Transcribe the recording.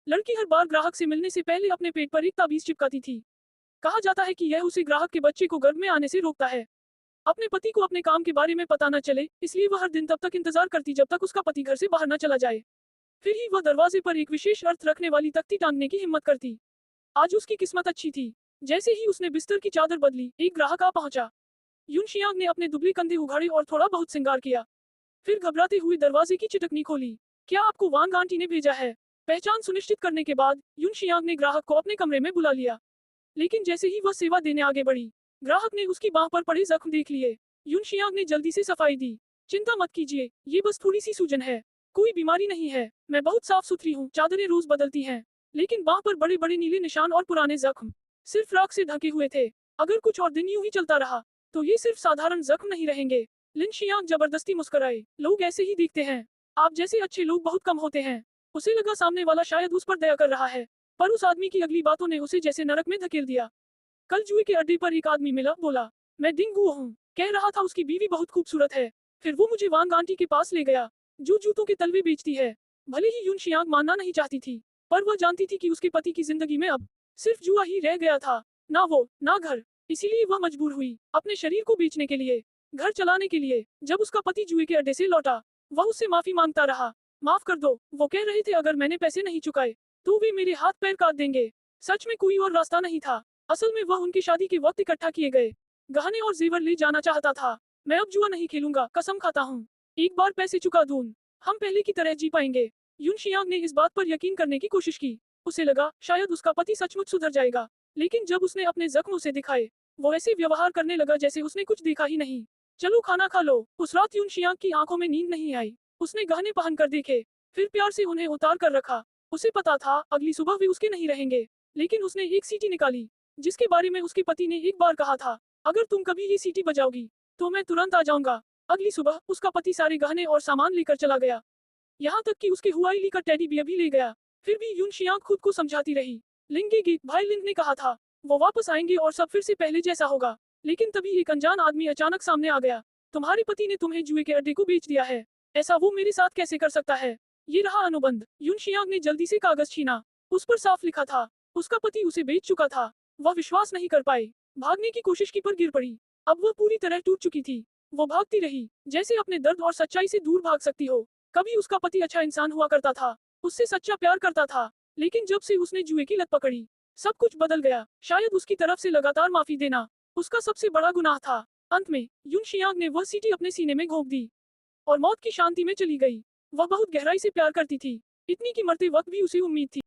लड़की हर बार ग्राहक से मिलने से पहले अपने पेट पर एक ताबीज चिपकाती थी। कहा जाता है कि यह उसे ग्राहक के बच्चे को गर्भ में आने से रोकता है। अपने पति को अपने काम के बारे में पता न चले, इसलिए वह हर दिन तब तक इंतजार करती जब तक उसका पति घर से बाहर न चला जाए। फिर ही वह दरवाजे पर एक विशेष अर्थ रखने वाली तख्ती टांगने की हिम्मत करती। आज उसकी किस्मत अच्छी थी। जैसे ही उसने बिस्तर की चादर बदली, एक ग्राहक आ पहुंचा। यूनशियांग ने अपने दुबले कंधे उघाड़े और थोड़ा बहुत श्रृंगार किया। फिर घबराते हुए दरवाजे की चिटकनी खोली। क्या आपको वांग आंटी ने भेजा है? पहचान सुनिश्चित करने के बाद यूनशियांग ने ग्राहक को अपने कमरे में बुला लिया। लेकिन जैसे ही वह सेवा देने आगे बढ़ी, ग्राहक ने उसकी बांह पर पड़े जख्म देख लिए। यूनशियांग ने जल्दी से सफाई दी। चिंता मत कीजिए, ये बस थोड़ी सी सूजन है, कोई बीमारी नहीं है। मैं बहुत साफ सुथरी हूँ, चादरें रोज बदलती हैं। लेकिन बांह पर बड़े बड़े नीले निशान और पुराने जख्म सिर्फ राख से ढके हुए थे। अगर कुछ और दिन यूं ही चलता रहा तो ये सिर्फ साधारण जख्म नहीं रहेंगे। लिन शियांग जबरदस्ती मुस्कुराए। लोग ऐसे ही दिखते हैं, आप जैसे अच्छे लोग बहुत कम होते हैं। उसे लगा सामने वाला शायद उस पर दया कर रहा है, पर उस आदमी की अगली बातों ने उसे जैसे नरक में धकेल दिया। कल जुए के अड्डे पर एक आदमी मिला, बोला, मैं डिंगू हूँ। कह रहा था उसकी बीवी बहुत खूबसूरत है। फिर वो मुझे वांग आंटी के पास ले गया, जो जूतों के तलवे बेचती है। भले ही यून शियांग मानना नहीं चाहती थी, पर वह जानती थी कि उसके पति की जिंदगी में अब सिर्फ जुआ ही रह गया था। ना वो, ना घर। इसीलिए वह मजबूर हुई, अपने शरीर को बेचने के लिए, घर चलाने के लिए। जब उसका पति जुए के अड्डे से लौटा, वह उससे माफी मांगता रहा। माफ कर दो, वो कह रहे थे, अगर मैंने पैसे नहीं चुकाए तो वे मेरे हाथ पैर काट देंगे। सच में कोई और रास्ता नहीं था। असल में वह उनकी शादी के वक्त इकट्ठा किए गए गहने और जेवर ले जाना चाहता था। मैं अब जुआ नहीं खेलूंगा, कसम खाता हूँ। एक बार पैसे चुका दूं, हम पहले की तरह जी पाएंगे। यून शियांग ने इस बात पर यकीन करने की कोशिश की। उसे लगा शायद उसका पति सचमुच सुधर जाएगा। लेकिन जब उसने अपने जख्म उसे दिखाए, वो ऐसे व्यवहार करने लगा जैसे उसने कुछ देखा ही नहीं। चलो खाना खा लो। उस रात यून शियांग की आंखों में नींद नहीं आई। उसने गहने पहन कर देखे, फिर प्यार से उन्हें उतार कर रखा। उसे पता था अगली सुबह वे उसके नहीं रहेंगे। लेकिन उसने एक सीटी निकाली, जिसके बारे में उसके पति ने एक बार कहा था, अगर तुम कभी ये सीटी बजाओगी तो मैं तुरंत आ जाऊंगा। अगली सुबह उसका पति सारे गहने और सामान लेकर चला गया, यहाँ तक कि उसके हुआई का टेडी बियर भी ले गया। फिर भी यून शियांग खुद को समझाती रही, लिंगेगी, भाई लिंग ने कहा था, वो वापस आएंगे और सब फिर से पहले जैसा होगा। लेकिन तभी एक अनजान आदमी अचानक सामने आ गया। तुम्हारे पति ने तुम्हें जुए के अड्डे को बेच दिया है। ऐसा वो मेरे साथ कैसे कर सकता है? ये रहा अनुबंध। यून शियांग ने जल्दी से कागज छीना। उस पर साफ लिखा था, उसका पति उसे बेच चुका था। वह विश्वास नहीं कर पाई। भागने की कोशिश की पर गिर पड़ी। अब वह पूरी तरह टूट चुकी थी। वो भागती रही, जैसे अपने दर्द और सच्चाई से दूर भाग सकती हो। कभी उसका पति अच्छा इंसान हुआ करता था, उससे सच्चा प्यार करता था। लेकिन जब से उसने जुए की लत पकड़ी, सब कुछ बदल गया। शायद उसकी तरफ से लगातार माफी देना उसका सबसे बड़ा गुनाह था। अंत में यून शियांग ने वह सीटी अपने सीने में घोंप दी और मौत की शांति में चली गई। वह बहुत गहराई से प्यार करती थी, इतनी कि मरते वक्त भी उसे उम्मीद थी।